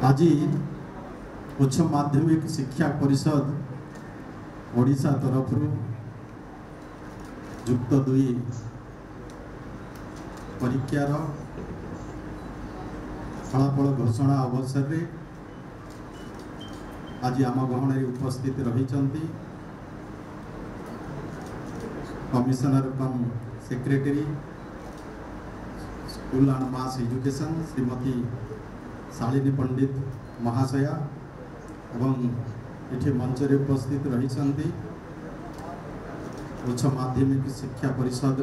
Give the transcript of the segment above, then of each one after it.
आज उच्च माध्यमिक शिक्षा परिषद ओडिशा तरफ युक्त 2 परीक्षार फलाफल घोषणा अवसर में आज आम गहन उपस्थित रही commissioner cum secretary school and mass education Shrimati Shalini Pandit महाशया एवं ये मंच रे उपस्थित रही उच्च माध्यमिक शिक्षा परिषद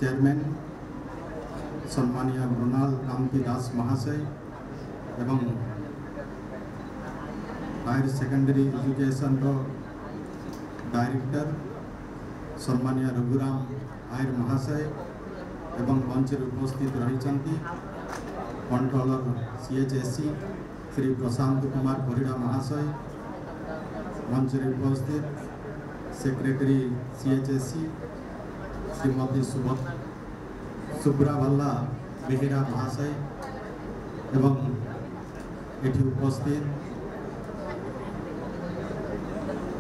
चेयरमैन सम्मानीय मृणाल कांति दास महाशय एवं हायर सेकेंडरी एजुकेशन डायरेक्टर सम्मानीय रघुराम आयर महाशय एवं मंच रे उपस्थित रही कंट्रोलर CHSC श्री प्रशांत कुमार परिड़ा महाशय मंच रे उपस्थित सेक्रेटरी CHSC श्रीमती सुब्रा भल्ला बेहेरा महाशय एवं एठी उपस्थित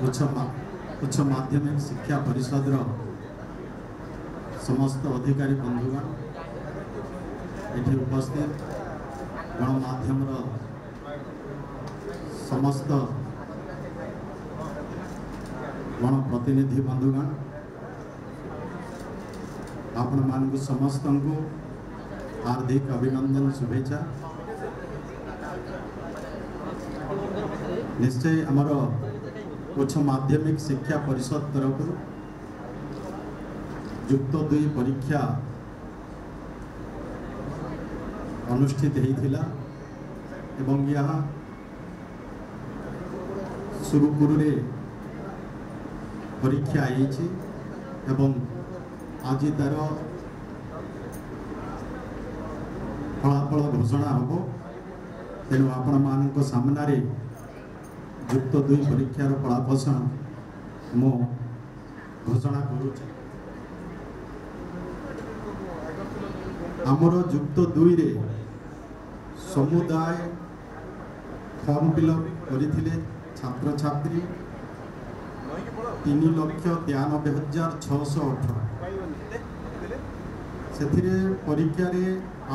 उच्च माध्यमिक शिक्षा परिषद समस्त अधिकारी बंधुगण एठी उपस्थित गणमाध्यम समस्त गणप्रतिनिधि बंधुगण आपण मानक समस्त को हार्दिक अभिनंदन शुभेच्छा। निश्चय आमर उच्च माध्यमिक शिक्षा परिषद तरफ युक्त 2 परीक्षा अनुष्ठित होता एवं यह सुरुखुरु परीक्षा एवं आज तार फलाफल घोषणा हम तेणु आपण मान सामने युक्त 2 परीक्षार फलाफल मु घोषणा करुच्ची। आमर युक्त 2 रे समुदाय फॉर्म फिलअप करथिले छात्र छात्री 3,93,618 से परीक्षा रे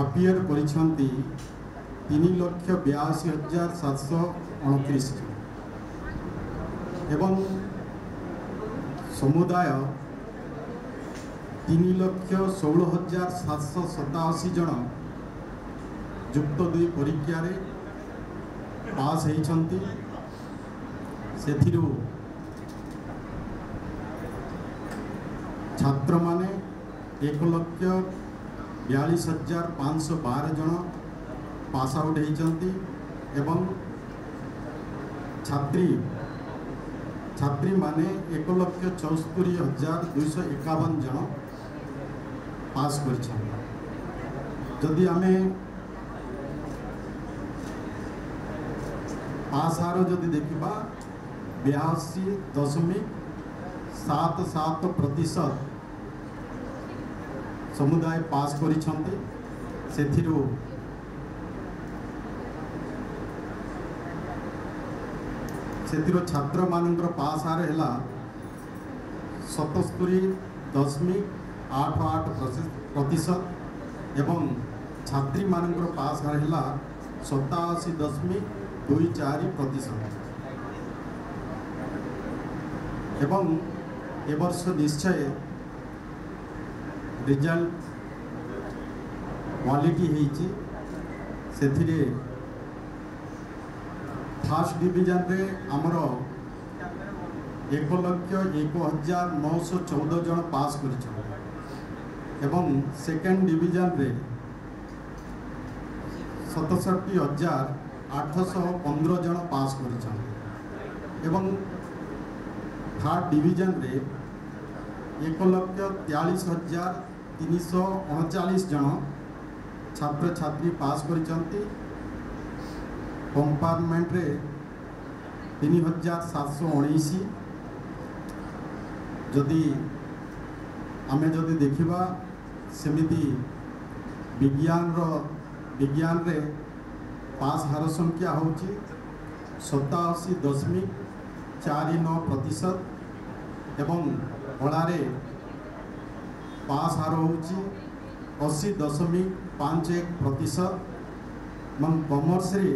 अपियर करिसंती 3,82,729 एवं समुदाय 3,16,787 जन युक्त 2 परीक्षा रे पास होइछंती। सेथिरु छात्र माने 1,42,512 जन पास आउट होइछंती एवं छात्री माने 1,74,251 जन पास करिछंती। जदि आमे पास हार जदि देखा 82.77% समुदाय पास करिछंती। सेथिरु छात्र मानकर पास हार है 77.88% एवं छात्री मानकर पास हार है 87.24% एवं ए वर्ष निश्चय रिजल्ट क्वालिटी होइछि। सेथिरे फर्स्ट डिवीजन रे आमर 1,01,914 जन पास करिछन एवं सेकेंड डिवीजन रे 67,815 जन पास करिछन एवं थर्ड डिवीजन रे 1,43,339 जन छात्र छात्री पास करिछंती। कंपार्टमेंट रे 3,719 जदि आमे जदि देखिबा सेमिति विज्ञान रे पास हार संख्या हूँ 87.49% एवं कलारे पास हार हूँ 80.51% एवं कॉमर्स रे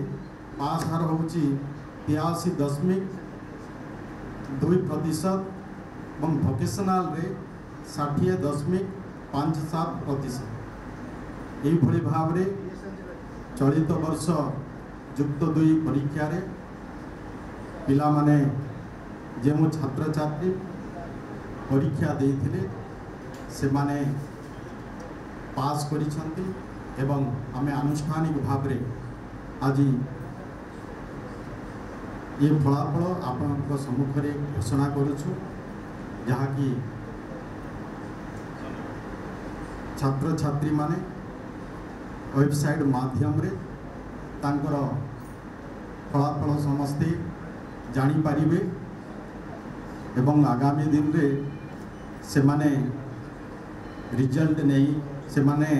पास हार हूँ 83.2% एवं वोकेशनल रे 60.57%। यही भाव में चलित वर्ष युक्त 2 परीक्षा रे पिला माने जो छात्र छात्री परीक्षा देइथिले से माने पास करिसंती एवं आमे आनुष्ठानिक भाव में आज ये फलाफल आपन सम्मुख में घोषणा करुछु जहाँकि छात्र छात्री माने वेबसाइट माध्यम रे तांकर फलाफल समस्ते जानी पारिबे एवं आगामी दिन रे से माने रिजल्ट नहीं से माने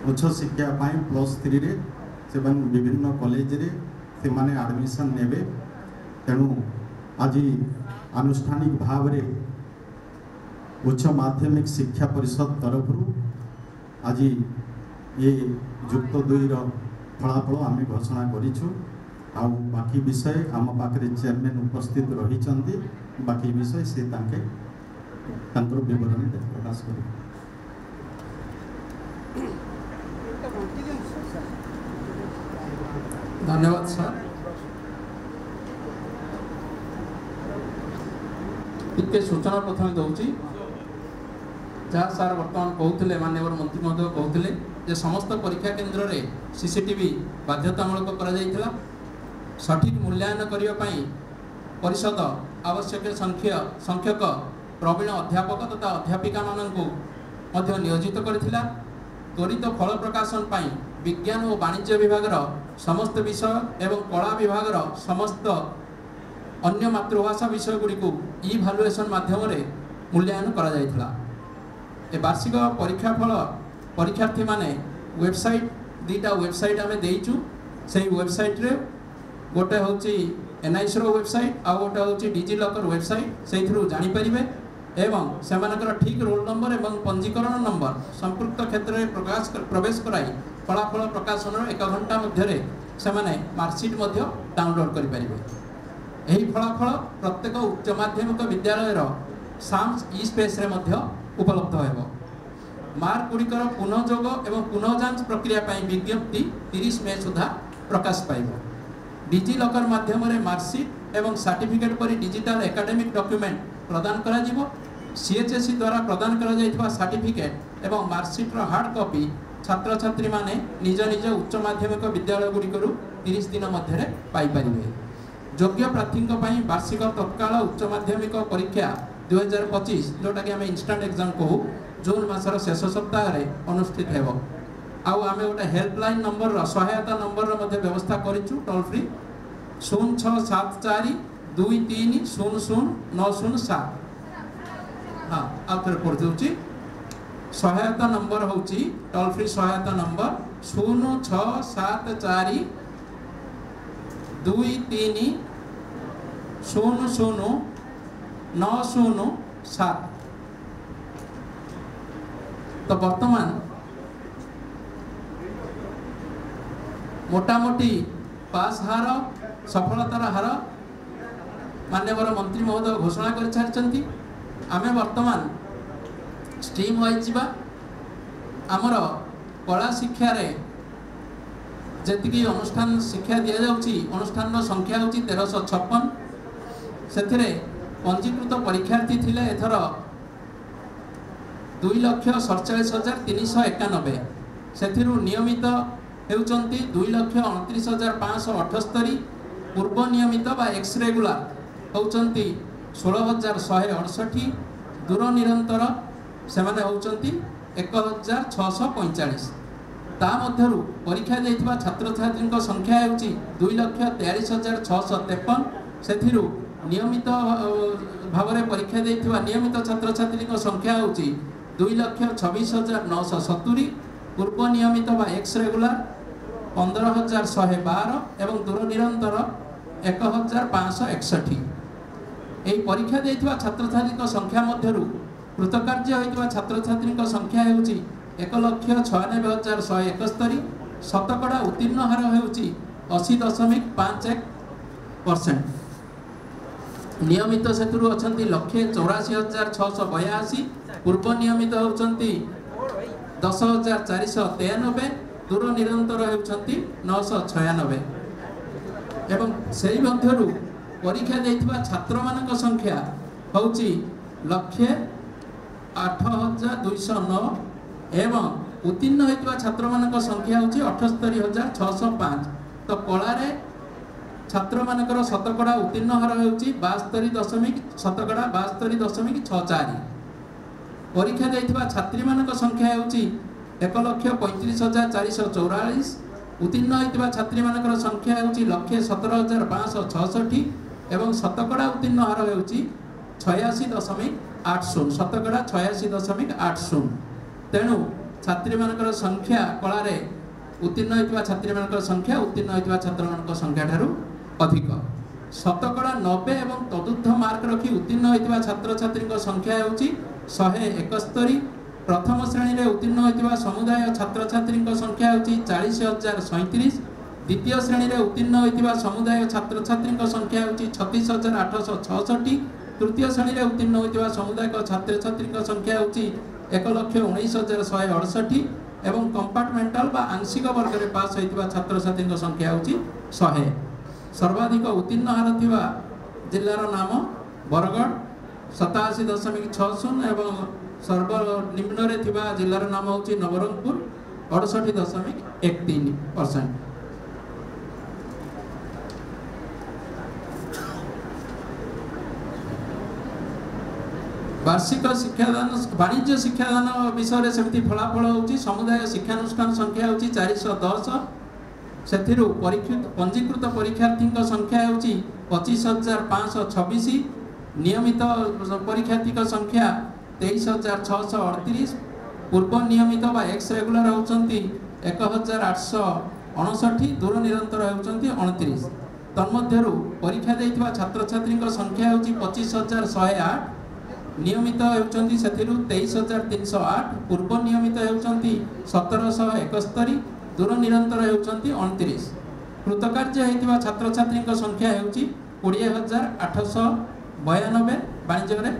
उच्च शिक्षा पाई +3 रे से विभिन्न कॉलेज रे से माने एडमिशन नेबे। तेणु आज आनुष्ठानिक भाव रे उच्च माध्यमिक शिक्षा परिषद तरफ आज ये युक्त 2 फलाफल आम घोषणा करूँ। आउ बाकी विषय आम पाखे चेयरमैन उपस्थित रही बाकी विषय से विवरणी प्रकाश कर। धन्यवाद सर। टिके सूचना प्रथम दूसरी जहाँ सार बर्तमान कहते माननीय मंत्री महोदय कहते जे समस्त परीक्षा केन्द्र में सीसीटीवी बाध्यतामूलक करा सठिक मूल्यांकन करने परिषद आवश्यक संख्यक प्रवीण अध्यापक तथा अध्यापिका मानू नियोजित करथिला। त्वरित फल प्रकाशन पाई विज्ञान और वाणिज्य विभाग समस्त विषय एवं कला विभाग समस्त अन्य मातृभाषा विषय गुड़ी इभालुएसन माध्यम मूल्यांकन करा जायथिला। ए वार्षिक परीक्षा फल परीक्षार्थी माने वेबसाइट 2टा वेबसाइट आमे देइचु। से वेबसाइट रे गोटे होची एनआईसी रो वेबसाइट आ गोटे होची डिजिलॉकर वेबसाइट से जानी परिबे एवं सेमानकर ठीक रोल नंबर एवं पंजीकरण नंबर संपृक्त क्षेत्र में प्रवेश कराई फलाफल प्रकाशन 1 घंटा मध्य से मार्कशीट डाउनलोड करें। यही फलाफल प्रत्येक उच्च माध्यमिक विद्यालय साम्स ई स्पेस रे उपलब्ध हो। मार्क गुड़िकर पुनःजोग एवं पुनः जांच प्रक्रिया विज्ञप्ति 30 मई सुधा प्रकाश पाइब। डिजिलॉकर माध्यम मार्कशीट एवं सर्टिफिकेट पर डिजिटल एकेडमिक डॉक्यूमेंट प्रदान करा जिवो। सीएचएससी द्वारा प्रदान करा जायथिबा सर्टिफिकेट एवं मार्कशीट हार्ड कॉपी छात्र छात्री माने निज निज उच्च माध्यमिक विद्यालय गुड़िकरू 30 दिन मध्य पाई परिबे। योग्य प्रार्थी वार्षिक तत्काल उच्च माध्यमिक परीक्षा 2025 जोटा कि आम इंस्टाट एग्जाम कहू जून मासर शेष सप्ताह अनुष्ठित हो। आउ आम गोटे हेल्पलाइन नंबर सहायता नंबर व्यवस्था करूँ टोल फ्री 0674 23 00 907। हाँ आउ थे पढ़ दूसरी सहायता नंबर हूँ टोल फ्री सहायता नंबर 0674 23 00 907। तो वर्तमान मोटामोटी पास हार सफलतार हार माननीय मंत्री महोदय घोषणा कर सारी। आम वर्तमान स्ट्रीम वाइज जा आमर कला शिक्षा रे जी अनुष्ठान शिक्षा दि जाऊँगी अनुष्ठान संख्या हूँ 1356। से पंजीकृत परीक्षार्थी थिले एथर 2,47,391। से नियमित होती 2,29,578। पूर्व नियमित बा एक्स रेगुलर होती 16,168। दूर निरंतर से होती 1,645। ता मध्यरु परीक्षा देइथिबा छात्र छात्री संख्या होची 2,43,653। से नियमित भाव में परीक्षा देइथिबा नियमित छात्र छात्री संख्या होची 2,26,970। पूर्व नियमित बा एक्स रेगुलर 15,112 एवं दूर निरंतर 1,561। यही परीक्षा देइथिबा छात्र छात्री संख्या मध्यरु कृतकार्य होइतिबा छात्र छात्री संख्या हेउची 1,96,171। शतकड़ा उत्तीर्ण हार हेउची 80.51%। नियमित सेतुरु अछंती 1,84,682। पूर्व नियमित होउछंती 10,493। दूर निरंतर हेउछंती 996। एवं सेही मध्यरु परीक्षा देइथिबा छात्र मानक संख्या होउची 1,08,209 एवं उत्तीर्ण होइतिबा छात्र मानक संख्या होउची 78,605। तो कलारे छात्र मानकर शतकड़ा उत्तीर्ण हार होउची 72.64। परीक्षा देइथिबा छात्री मानक संख्या होउची 1,35,444। उत्तीर्ण होइतिबा छात्री मानकर संख्या होउची 1,17,566 एवं शतकड़ा उत्तीर्ण हार होउची 86.80। शतकड़ा 86.80। तेणु छात्री मानकर संख्या कलारे उत्तीर्ण होइतिबा छात्री मानकर संख्या उत्तीर्ण होइतिबा छात्र मानकर संख्या ठारू अधिक। शतकड़ा 90 एवं तदुर्ध्व मार्क रखी उत्तीर्ण होइतिबा छात्र छात्री संख्या होउची 171। प्रथम श्रेणी रे उत्तीर्ण होइतिबा समुदाय छात्र छात्री संख्या होउची 40,037। द्वितीय श्रेणी रे उत्तीर्ण होइतिबा समुदाय छात्र छात्री संख्या होउची 36,866। तृतीय श्रेणी रे उत्तीर्ण होइतिबा समुदाय छात्र छात्री संख्या होउची 1,19,168 एवं कंपार्टमेंटल बा आंशिक वर्ग रे पास होइतिबा छात्र छात्री संख्या होउची 100। सर्वाधिक उत्तीर्ण हार थिबा जिल्लार नाम बरगढ़ 87.60 एवं सर्वनिम्न रे थिबा जिल्लार नाम होउची नवरंगपुर 68.13%। वार्षिक शिक्षादान वाणिज्य शिक्षादान विषय रे सेमती फलाफल होउची समुदाय शिक्षानुष्ठान संख्या होउची 410। सेथिरु पंजीकृत परीक्षार्थी संख्या होउची 25,526। नियमित परीक्षार्थी संख्या 23,638। पूर्व नियमित बा एक्स रेगुलर होउचंती 1,859। दूर निरंतर होउचंती 29। तन्मध्यरु परीक्षा देइथिबा छात्र छात्री संख्या होउची 25,108। नियमित होउचंती सेथिरु 23,308। पूर्व नियमित होउचंती 1,771। दूर निरंतर होउचंती 29। कृतकार्य हेतिबा छात्र छात्री संख्या होउची 20,892 वाणिज्य रे।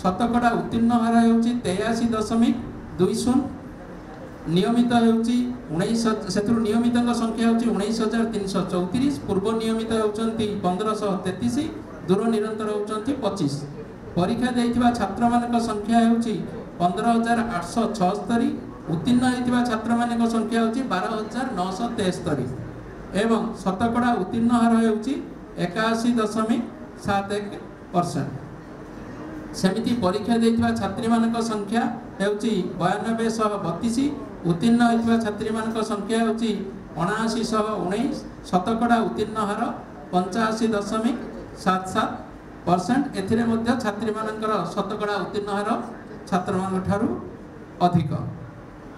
शतकड़ा उत्तीर्ण हार होउची 83.20। नियमित होउची 19 सेतुरु नियमित संख्या होउची 19,334। पूर्व नियमित होउचंती 1,533। दूर निरंतर होउचंती 25। परीक्षा देइथिबा छात्र मानक संख्या होउची 15,876। उत्तीर्ण होइतिबा छात्र मानक संख्या होउची 12,973 एवं शतकड़ा उत्तीर्ण हार होउची 81.71%। सेमिति परीक्षा देइथिबा छात्री मानक संख्या होउची 9232। उत्तीर्ण होइतिबा छात्री मानक संख्या होउची 7919। शतकड़ा उत्तीर्ण हार 85.77%। एथिरे मध्य छात्री मानकर शतकड़ा उत्तीर्ण हार छात्र मानक ठारू अधिक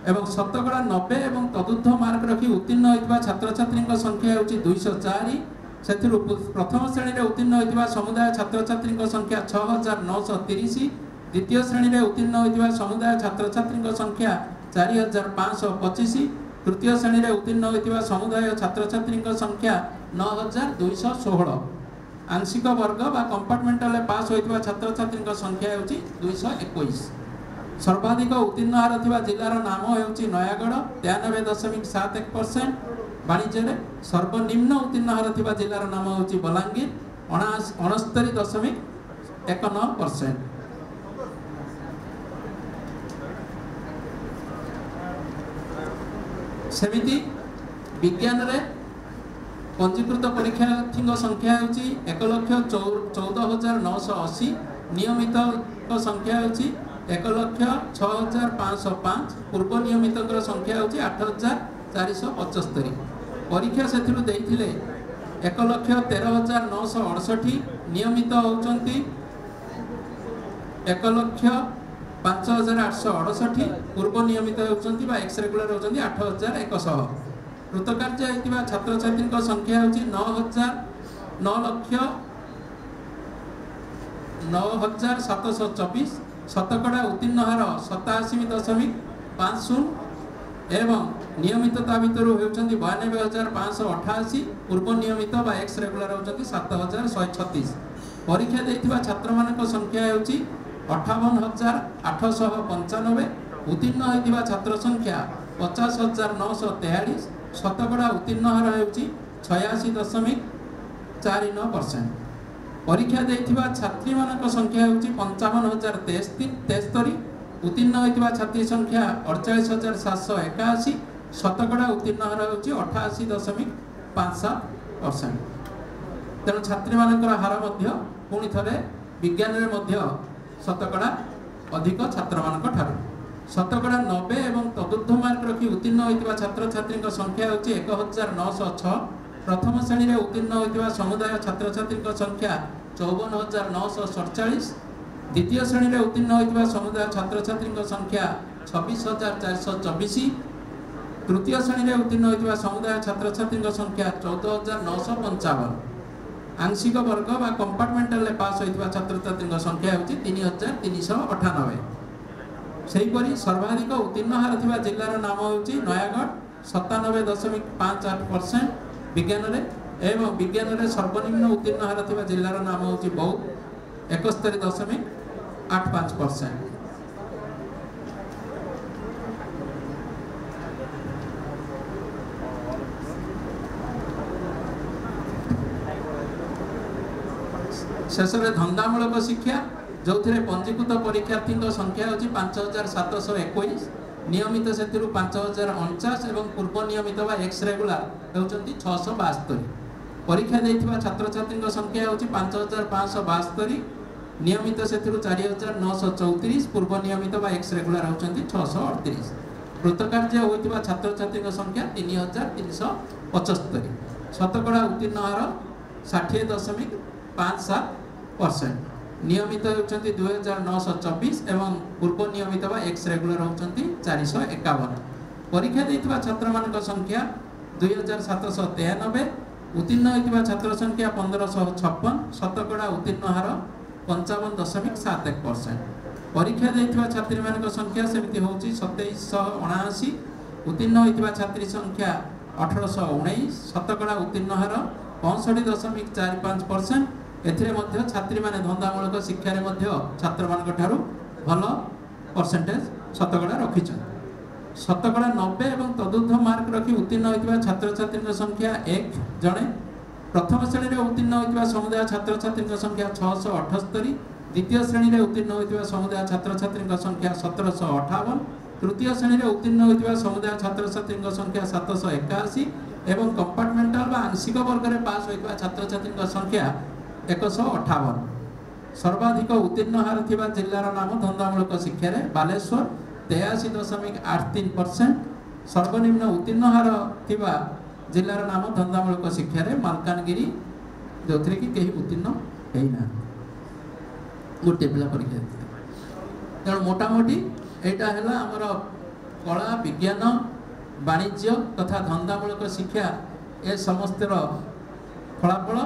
एवं शतकड़ा 90 एवं तदुर्ध्व मार्क रखी उत्तीर्ण होइतिबा छात्र छात्री संख्या होउची 204। सेथिरु प्रथम श्रेणी रे उत्तीर्ण होइतिबा समुदाय छात्र छात्री संख्या 6,930। द्वितीय श्रेणी रे उत्तीर्ण होइतिबा समुदाय छात्र छात्री संख्या 4,525। तृतीय श्रेणी रे उत्तीर्ण होइतिबा समुदाय छात्र छात्री संख्या 9,216। आंशिक वर्ग बा कंपार्टमेंटल पास होइतिबा छात्र छात्री संख्या होउची 221। सर्वाधिक उत्तीर्ण हार थिबा जिल्लार नाम होउची नयागढ़ 93.71%। वाणिज्य रे सर्वनिम्न उत्तीर्ण हार थिबा जिल्लार नाम होउची बलांगीर 69.19%। सेमिति विज्ञान रे पंजीकृत परीक्षार्थी संख्या होउची 1,14,980। नियमित संख्या होउची 1,06,505। पूर्व नियमित संख्या होउची 8,475। परीक्षा सेथिरु देइथिले 1,13,968। नियमित होउचंती 1,05,868। पूर्व नियमित होउचंती बा एक्स रेगुलर होउचंती 8,100। कृतकार्य होइतिबा छात्र छात्री संख्या होची 9,0724 शतकड़ा उत्तीर्ण हार 87.50 एवं नियमितता भितर होउछंती 92,588 पूर्व नियमित बा एक्स रेगुलर होउछंती 7,136 परीक्षा देथिबा छात्र मानक संख्या होची 58,895 उत्तीर्ण होइतिबा छात्र संख्या 50,943 शतकड़ा उत्तीर्ण हार होउची 86.49%। परीक्षा देथिबा छात्री मानक संख्या होची 55,073 उत्तीर्ण होइतिबा छात्री संख्या 48,781 शतकड़ा उत्तीर्ण हार होची 88.57%। तेणु छात्री मानकर हार मध्य पुणी थरे विज्ञान रे मध्य शतकड़ा अधिक छात्र मानक ठारू शतकड़ा 90 एवं तदुर्ध्व मार्क रखी उत्तीर्ण होइतिबा छात्र छात्री संख्या होची 1,906 प्रथम श्रेणी रे उत्तीर्ण होइतिबा समुदाय छात्र छात्री संख्या 54,947 द्वितीय श्रेणी रे उत्तीर्ण होइतिबा समुदाय छात्र छात्री संख्या 26,424 तृतीय श्रेणी रे उत्तीर्ण होइतिबा समुदाय छात्र छात्री संख्या 14,955 आंशिक वर्ग बा कंपार्टमेंटल ले पास होइतिबा छात्र छात्री संख्या होची 3,398 सेहीपरि सर्वाधिक उत्तीर्ण हार थिबा जिल्लार नाम होची नयागढ़ 97.58% विज्ञान रे एवं विज्ञान रे सर्वनिम्न उत्तीर्ण हार थिबा जिल्लार नाम होची बौद्ध 71.85%। शेष में धंदामूलक शिक्षा जो पंजीकृत परीक्षार्थी संख्या होची 5,721 नियमित से 5,049 एवं पूर्व नियमित व एक्स रेगुलर होती 672 परीक्षा देथिबा छात्र छात्री संख्या होची 5,572 नियमित से 4,934 पूर्व नियमित व एक्स रेगुलर होती 638 कृतकार्य होइतिबा छात्र छात्री संख्या 3,375 शतकड़ा उत्तीर्ण हार 60.57% नियमित होती 2,924 एवं पूर्व नियमित व एक्स रेगुलर होती 451 परीक्षा देथिबा छात्र मानक संख्या 2,793 उत्तीर्ण होइतिबा छात्र संख्या 1,556 शतकड़ा उत्तीर्ण हार 55.71% परीक्षा देथिबा छात्री मानक संख्या सेमिति होची 2,779 उत्तीर्ण होइतिबा छात्री संख्या 1,819 शतकड़ा उत्तीर्ण हार 65.45% एथिरे मध्य छात्री माने धंदामूलक शिक्षा रे मध्य छात्र मानक ठारू भल परसेंटेज शतकड़ा रखिछन शतकड़ा 90 एवं तदुर्ध्व मार्क रखी उत्तीर्ण होइतिबा छात्र छात्री संख्या 1 जणे प्रथम श्रेणी रे उत्तीर्ण होइतिबा समुदाय छात्र छात्री संख्या 678 द्वितीय श्रेणी रे उत्तीर्ण होइतिबा समुदाय छात्र छात्री संख्या 1,758 तृतीय श्रेणी रे उत्तीर्ण होइतिबा समुदाय छात्र छात्री संख्या 781 एवं कंपार्टमेंटल बा आंशिक वर्ग रे पास होइतिबा छात्र छात्री संख्या 158 सर्वाधिक उत्तीर्ण हार थिबा जिल्लार नाम धंदामूलक शिक्षा रे बालेश्वर 83.83% सर्वनिम्न उत्तीर्ण हार थिबा जिल्लार नाम धंदामूलक शिक्षा रे मालकानगिरी जोथरे कि केही उत्तीर्ण हेइना गोटे पिला परीक्षा तेणु मोटामोटी एटा हैला हमर कला विज्ञान वाणिज्य तथा धंदामूलक शिक्षा ए समस्त फलाफल